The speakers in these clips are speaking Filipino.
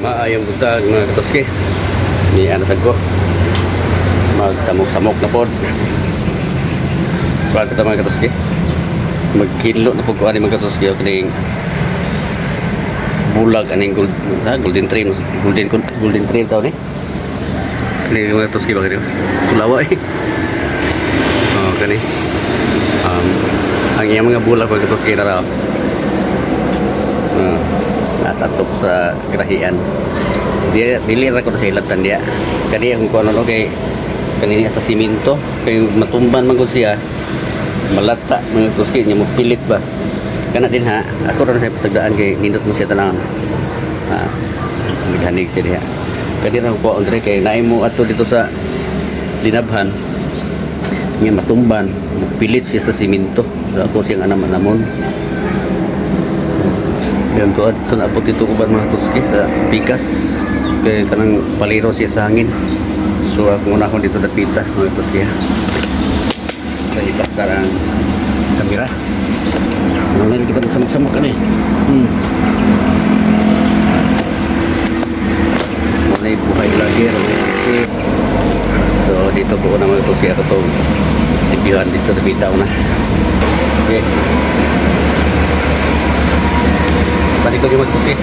Maayong buntag mga katoski. Ni anasag ko. Magsamok-samok na pod. Kuan kita mga katoski. Magkilo na pod ko ani mga katoski o kining bulag aning golden train, golden train taw ni. Kini mga katoski ba kini? Sulawa eh. Oh kani. Ang iyang mga bulag mga katoski na raw. Nasa top sa grahian. Dia dili ra ko sa ilatan dia. Kani ang kuno kay kanini sa simento kay matumban man gud siya. Malata mga tuski nya mo pilit ba. Kana din ha. Ako ra sa pasagdaan kay nindot mo siya tanan. Naghanig siya diha. Kani ra ko andre kay naay mo ato dito sa linabhan. Nya matumban, pilit siya sa simento. So ako siyang anam-anamon. Yan to at ito na po dito uban mga tuski sa pikas kaya kanang paliro siya sa hangin. So ako muna akong dito dapita mga tuski sa ipas karang kamera. Ano na kita magsamok-samok ka na eh. Muna yung buhay vlogger. So dito po na mga tuski ako to tipihan dito dapita ko na. Okay. Balik lagi magpusit.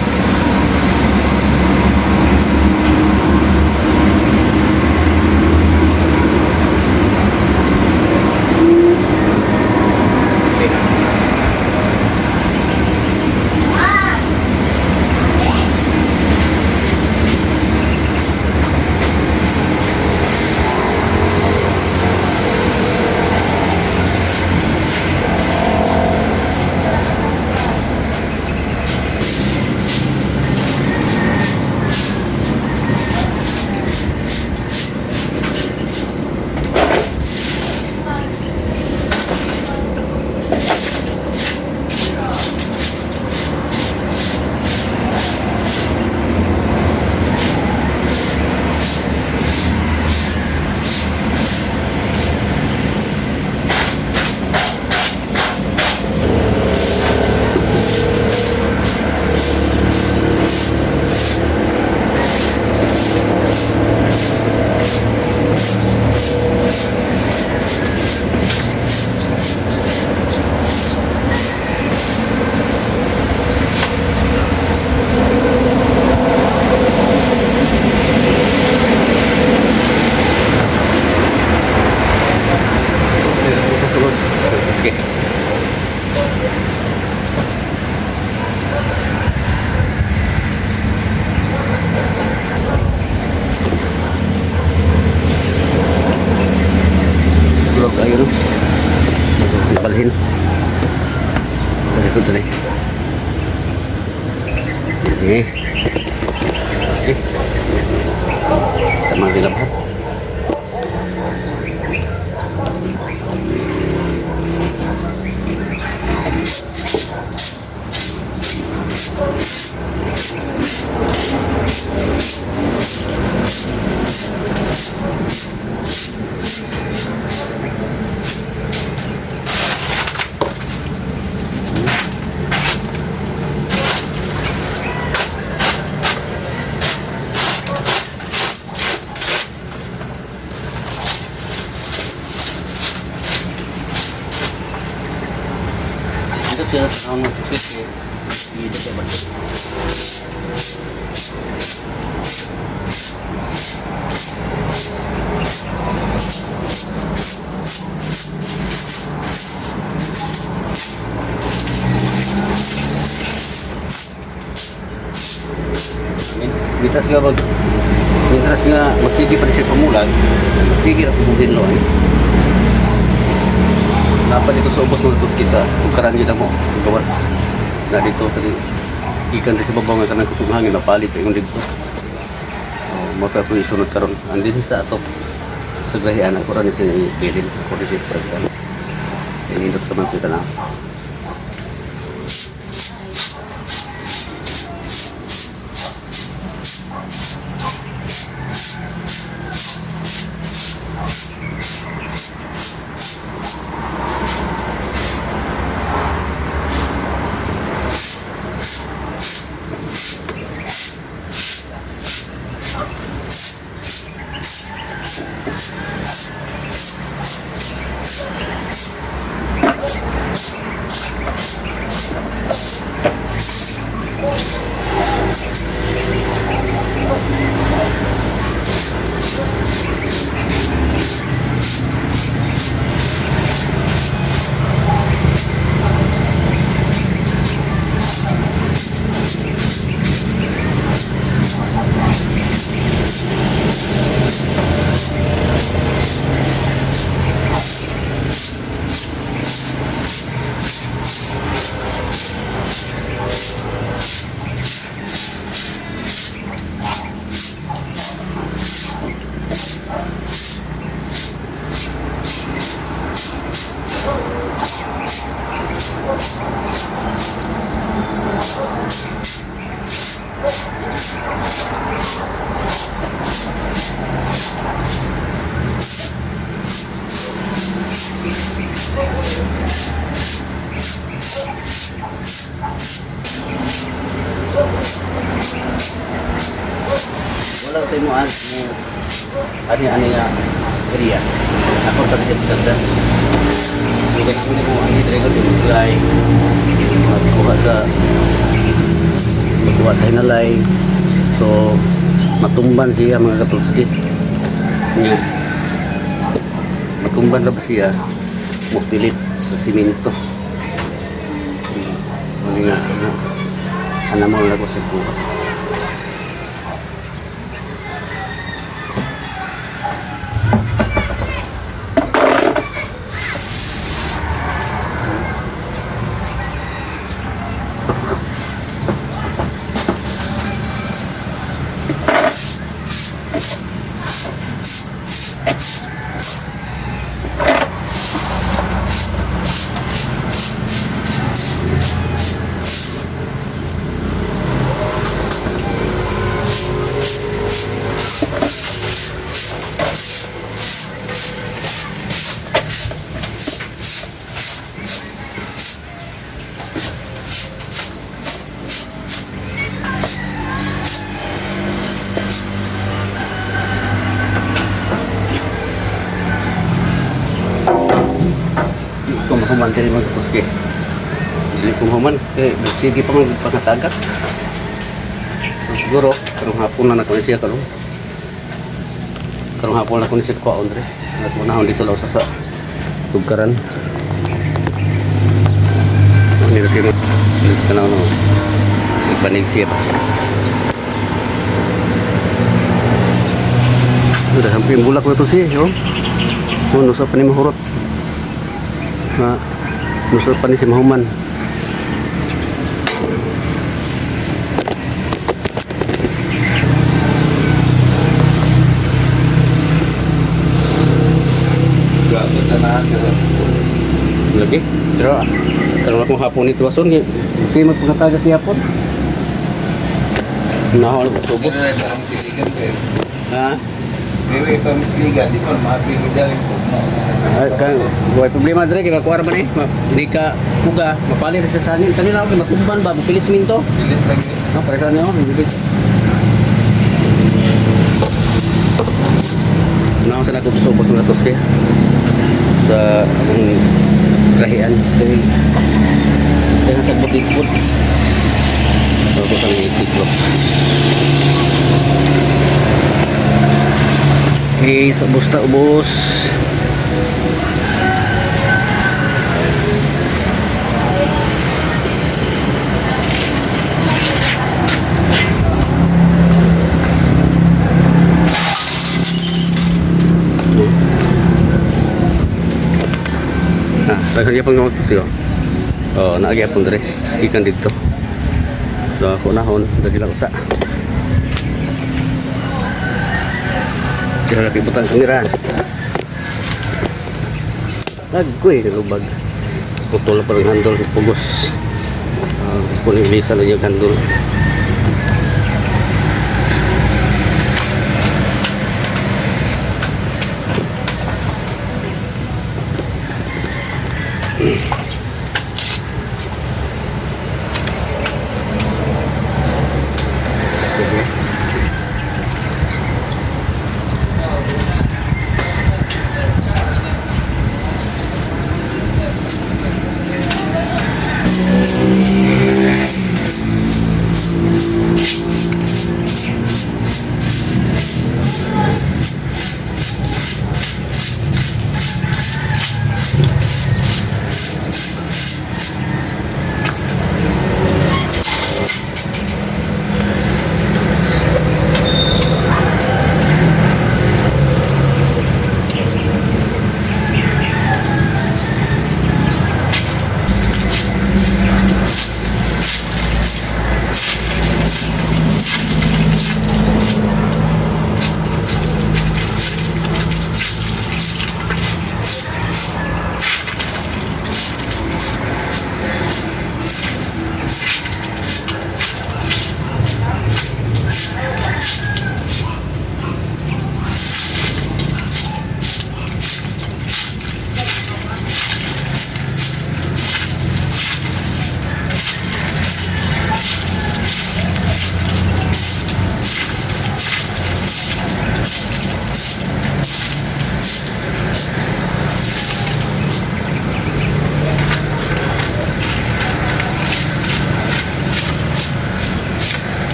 Ayo balhin itu tuh nih sama di lebat siya ang magsusit dito sa bato. Mitas nga magsigi pa rin siya pamulag, magsigi na pumuhin lo dapat dito sa ubos mga tuski sa ukaran yun mo sa gawas na dito ikan dito babaw nga kanang kusog hangin napalit yung dito mata ko isunod karon andin sa ato sa grahian ako rin siya ibilin ako rin siya sa gahian inindot ka man siya na wala tayo mo ani nga area. Ako tadi siya sa hindi na mo ani dire ko tulay. Magkuha sa hinalay. So matumban siya mga katuski. Matumban na ba siya? Mupilit sa simento. Ano nga, ano mo na ko sa kuha. Human diri magtuski. Dili ko human sige pa man pangatagat. So, siguro karong hapon na nato siya karong hapon na ko ni siya kuan diri. At muna dito law sa tugkaran. Ni ra kay tanaw no. Ipanig siya pa. Udah hampir bulak na to siya, yo. Kuno sa panimahurot. Na musul pa ni si Mahuman. Lagi, pero kalau aku hapon itu ason ni, si magpangatagat yapon. Nahol ko subot. Ha? Dewi ito misligan, di pa mapiligan ko. Kan buat problema dre kita kuar man di ka kuga mapalit sa sanin kanila okay matumban ba mapilis minto Pilit lagi. paresan niyo bilis na sa nako subos mga tos kay sa rahian kay sa butik-but so ko sa itik-but okay sa busta ubos. Daghan gyapon nga magtus yo. Oh, naa gyapon dire. Ikan dito. So ako nahon dagila usa. Kira rapi butang kamera. Agkoy lubag. Putol pa ring handle pugos. Kuning lisan yung handle.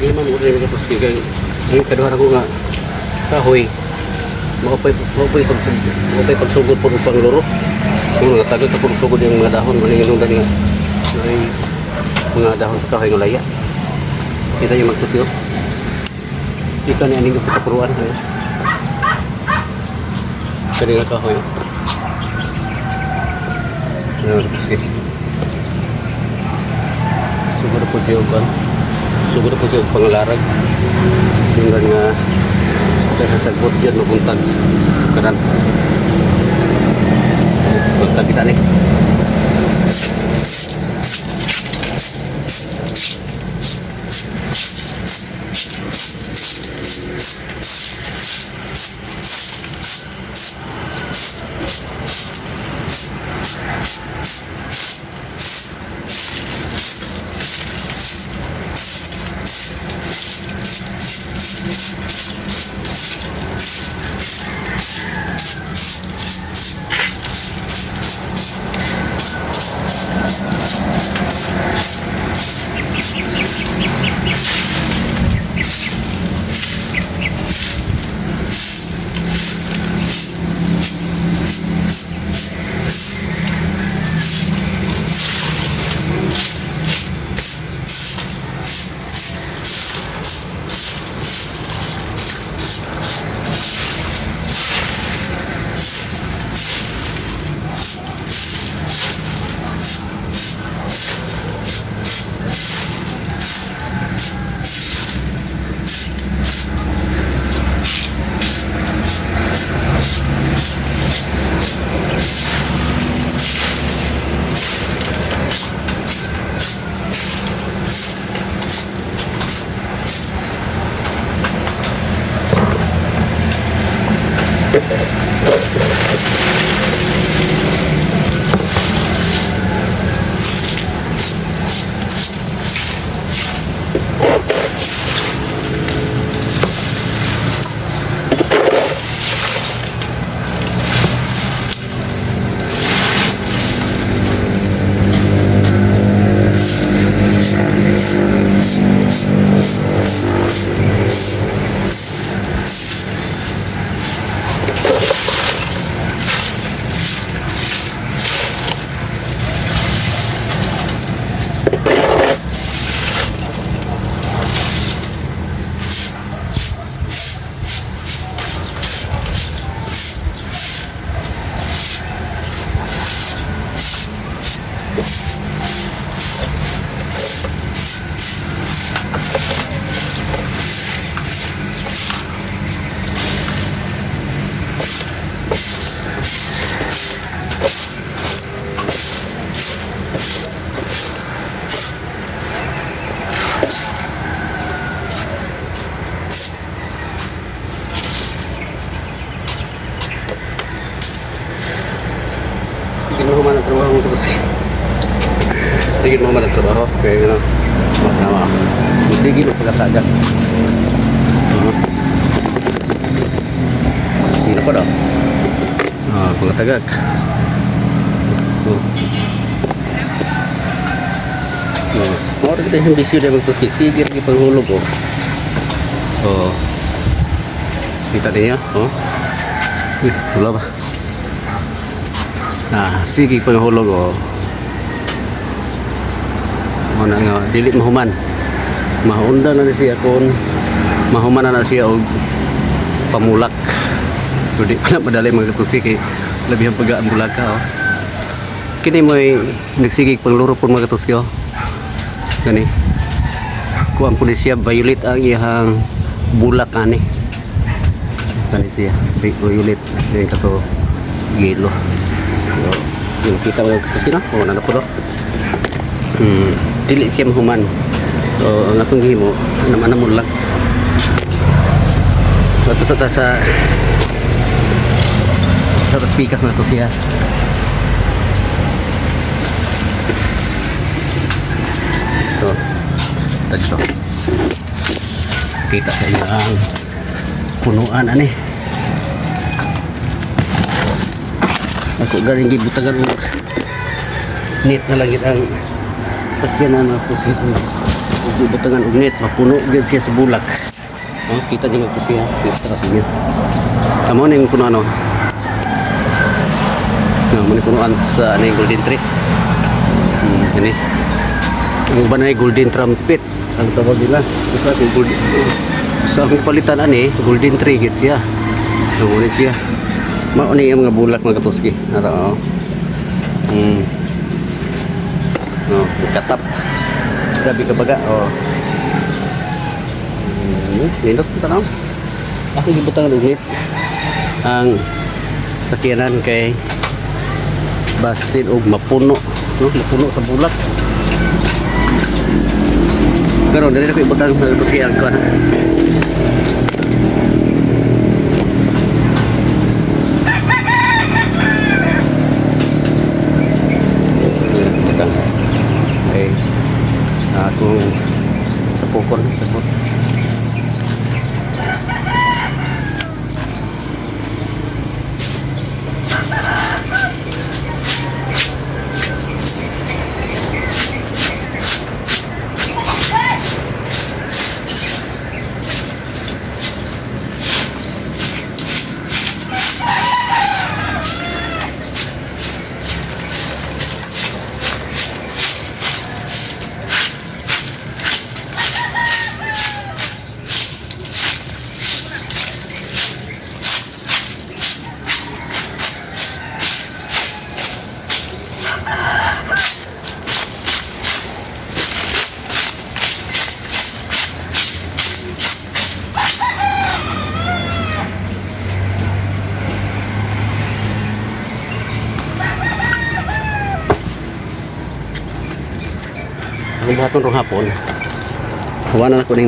Di man mo rin tapos kay ang kaduha ko nga kahoy. Maupay pagsugod po ng pangluro. Kung natagal ka po sugod yung mga dahon, malinginom dali nga. May mga dahon sa kahoy ng laya. Kita yung magtusyo. Ika ni aning sa kapuruan. Kani nga kahoy. Magtusyo. Siguro po siya kan. Siguro po siya pangalarag. Yung nga kaya sagbot dyan mabuntag kanan. Buntag kita nih. Tingin mo man ang trabaho mo tapos. Tingin mo man ang trabaho. Kaya yun ang makama. Sige mo pagkatagak. Hindi na pa daw. Pagkatagak. Mawari kita yung bisyo na magtuski. Sige rin ipaghulog ko. Kita din niya. Wala ba? Sige panghulog na nga dili mahuman maunda na siya kon mahuman na siya og pamulak jadi na madali magatusi kay labi ang pag-aan bulaka kini mo nagsigig pangluro pun magatusi gani kuan pud siya violet ang iyang bulak ani kani siya violet din kato yelo. Yung kita mo kasi na na po do dili siya mahuman so ang akong gihimo naman mo lang ito sa speakers na to siya ito kita sa inyo ang punuan ani ako galing gibutagan net na lang ang sakyanan ako sa Hindi butangan ugnit, mapuno din siya sa bulak. Oh, kita niyo ito siya, kita kasi niya. Tama na yung puno ano. Muna punuan sa ano yung golden tree. Ini. Ang uban ay golden trumpet. Ang tawag nila. Sa ang palitan ani, golden tree git siya. Tunguli siya. Mao ni ang mga bulak mga katuski. Ara oh. Oh, katap. Grabe ka baga. Oh. Nindot ko tanaw. Ako gibutang ugnit. Ang sakyanan kay basin og mapuno, no? Mapuno sa bulak. Pero dili ko ibutang ito siya ko na. Kita. Ako sa pukon, sabot. Ang buhaton rong hapon. Hawanan ako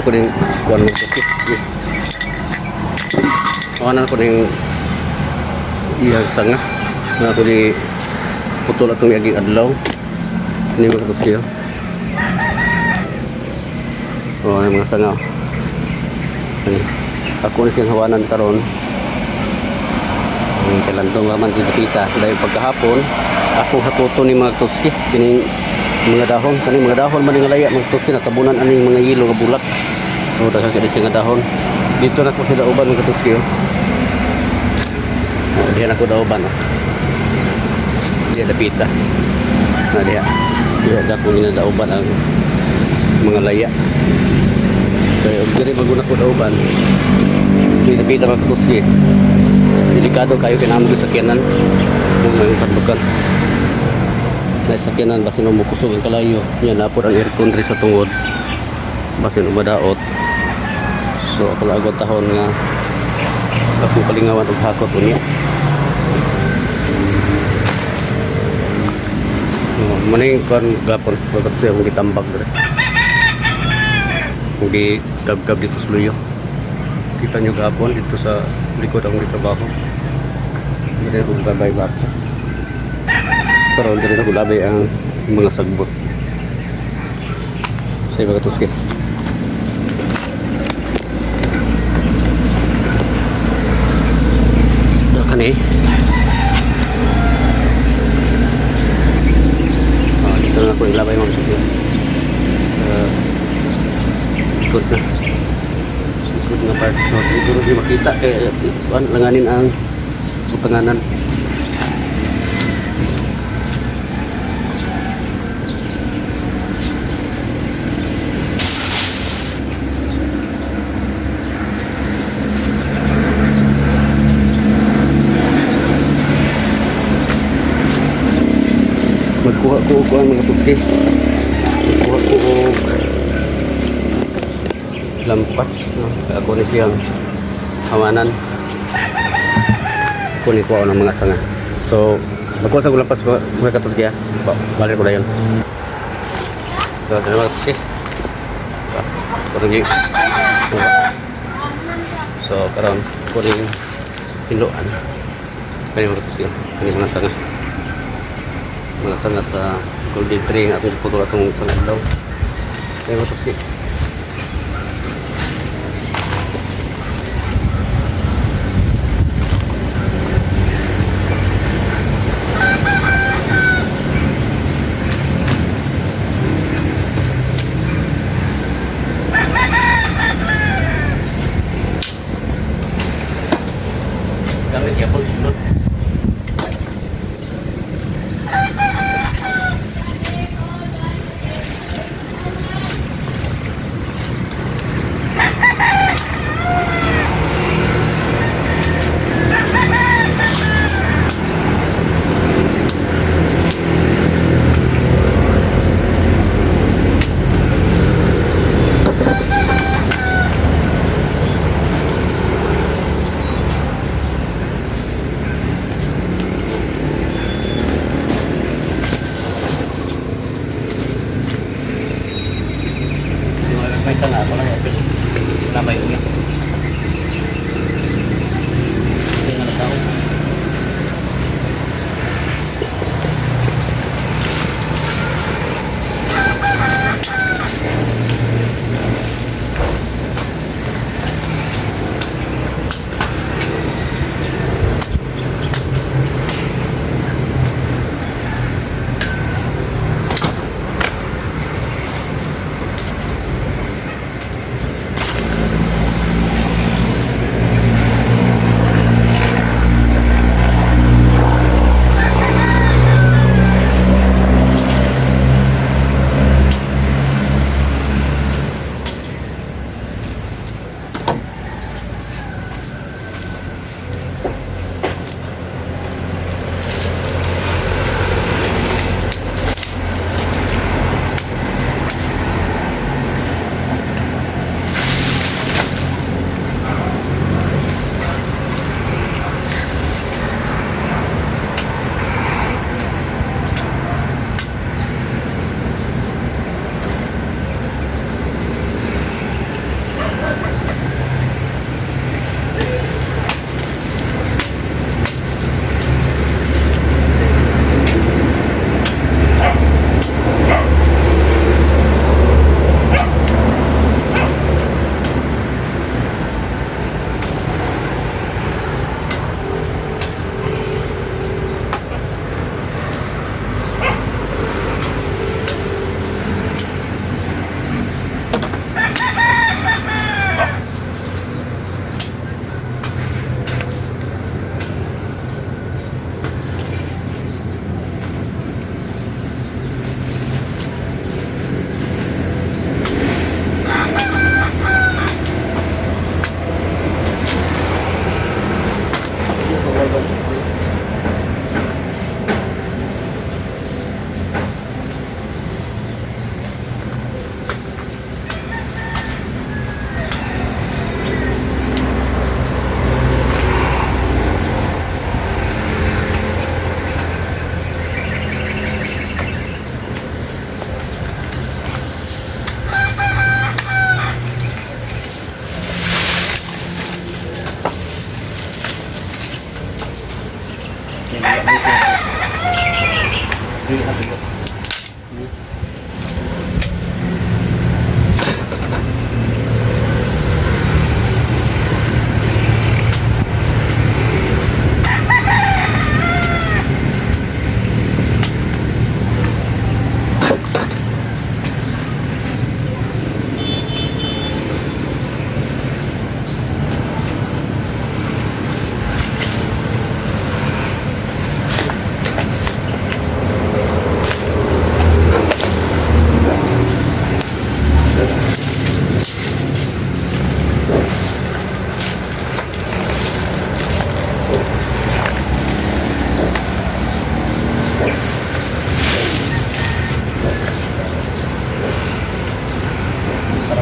ng kuwan mo sakit. Hawanan ako ng iyang sanga. Na ako di putol atong aging adlaw. Ini mga katusyo. Oh, yung mga sanga. Ani. Ako na siyang hawanan karon. Ang kalantong man kita dahil pagkahapon ako hatuto ni mga katusyo kining mga dahon kani mga dahon man nga laya mga tuski natabunan ani mga yelo nga bulak. So daghan kay nga dahon dito na ko sila uban mga tuski. Diyan ako dauban. Diyan dapita. Na diya dako ni dauban ang mga laya. Kaya diri maguna ko dauban. Di dapita mga tuski. Delikado kayo kinahanglan sa sakyanan kung may kandukan. May sakyanan basin umukusog ang kalayo yan napod ang aircon sa tungod basin umadaot. So ako lang agad tahon nga akong kalingawan og hakot unya. Maning kon gapon pagkat siya akong gitambag dire kung gigab-gab dito sa luyo. Kita nyo gapon dito sa likod akong gitrabaho dire kung gabay bata. Pero hindi rin ako labay ang mga sagbot sa iba katuski. Doon eh. Dito na ako yung labay mga katuski. Ikot na part. So, dito rin makita kaya langanin ang butanganan. Magkuha ko ang mga tuski. Magkuha ko lampas. No? Ako ni siyang hawanan. Ako ni kuha ng mga sanga. So, magkuha sa lampas mga katuski ha. Balik ko na yun. So, ito na mga tuski. So, karoon ko rin pinuan. Kaya mga tuski. Kaya mga sanga. Mga sangat sa golden tree nga atong putol atong sangat daw. Kaya matuski. Isa nga ako lang yapit. Labay ko niya. Kasi nga nagtao.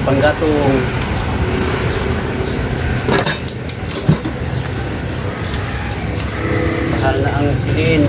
Panggatong mahal na ang silin.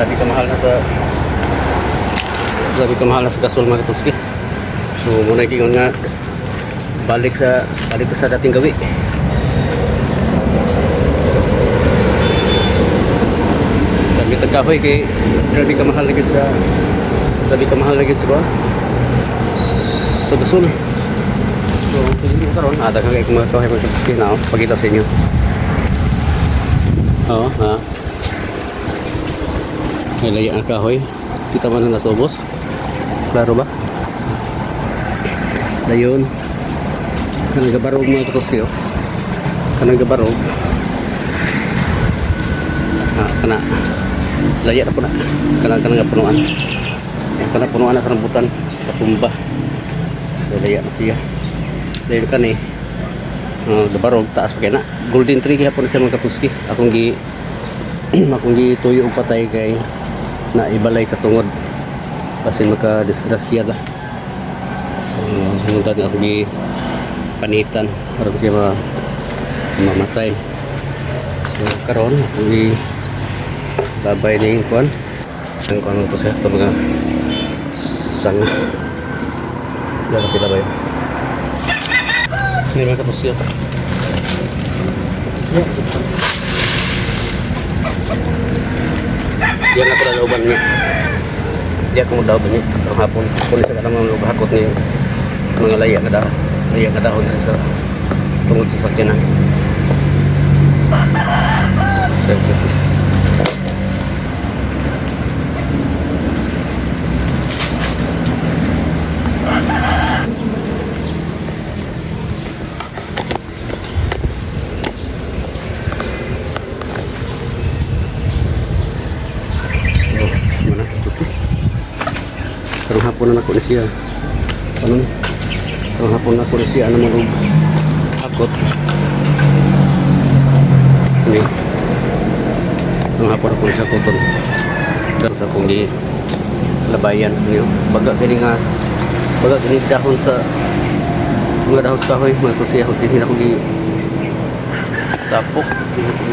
Sabi ka mahal na sa gasol mga katuski. So muna ikingon nga balik sa dating gawi. Sabi tagkahoy kay grabe ka mahal lagi sa gasol. So pili mo karon ada kang mga kahoy mga katuski na pagkita sa inyo. Oo, ha. May layak ang kahoy. Kita man na nasubos. Klaro ba? Dayon. Kanang gabarog mga katoski, oh. Kanang gabarog. Kana layak na po na. Kanang punuan. Kanang punuan na karambutan. Katumba. Layak na siya. Dayon kan eh. Gabarog taas pa kaya na. Golden tree kaya po na siya mga katoski. Akong gi tuyo og patay kay na ibalay sa tungod. Kasi maka-disgrasya la. Munta ako gi panitan para siya mamatay. So, karon ako gi babay ning kuan. Ang kuan to sa mga sanga. Dala kita ba yun? Hindi naman kapos yun. Yan ako na looban niya. Hindi ako magdaoban niya. Ang hapon. Kung isa ka naman hakot niya mga layak na dahon na sa tungod sa sakyanan. Service na. Karong hapon na ako na siya. Karong hapon na ako na siya naman og akot. Ini. Karong hapon ako na siya koton. Dan sa akong di labayan niyo. Baga kini dahon sa mga dahon sa kahoy, mga to siya ako din ako gi tapok,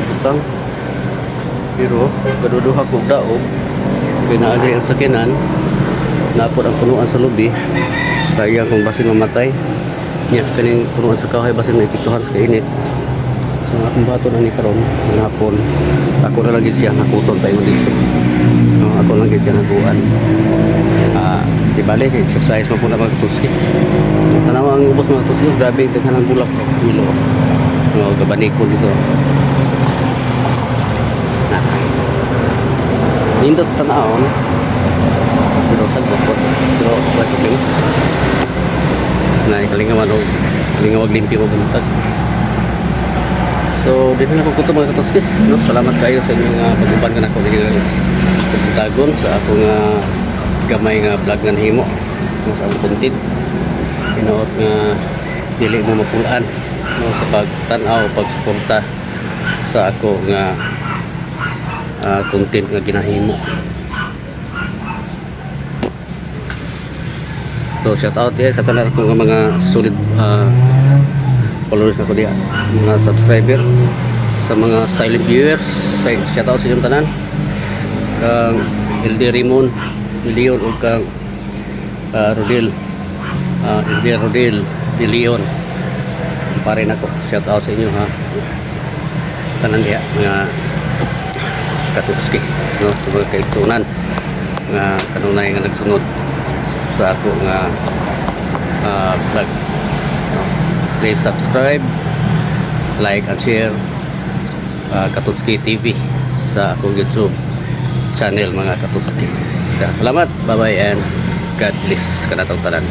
butang. Pero kaduduha ko daog kay naa ang sakinan. Napod ang punuan sa lubi, sayang kung basin mamatay niya kaning punuan sa kahoy basin maipituhan sa kainit. So akong bato na ni karon ng hapon ako na lagi siya nakuton tayo dito. Ako lang siya naguan. Di balik exercise mo po na magtuski. Tanaw ang ubos mga tuski, grabe daghan ang bulak kilo. Gabanik ko dito. Nindot tanawon. Pero sagot po. Pero wala ko lang. Kalingawag limpyo mo buntag. So, dito na ko kuto mga katoski. No? Salamat kayo sa inyong pag-uban ka na ako dito pagpuntagon sa akong gamay nga vlog nga nahimo. Sa akong content. Hinaot nga dili mo mapulaan no? Sa pagtanaw, pagsuporta sa ako nga content nga ginahimo. So shout out sa tanan ko mga solid followers ako diha, mga subscriber, sa mga silent viewers, shout out sa inyong tanan. Kang LD Raymond Leon o kang Rodel LD Rodel de Leon pare nako, shout out sa inyo ha. Tanan diha mga katuski no, sa mga kaigsunan nga kanunay nga nagsunod sa ako nga vlog. Please subscribe, like and share Katutski TV sa akong YouTube channel mga Katutski. Salamat, bye bye and God bless kanatong tanan.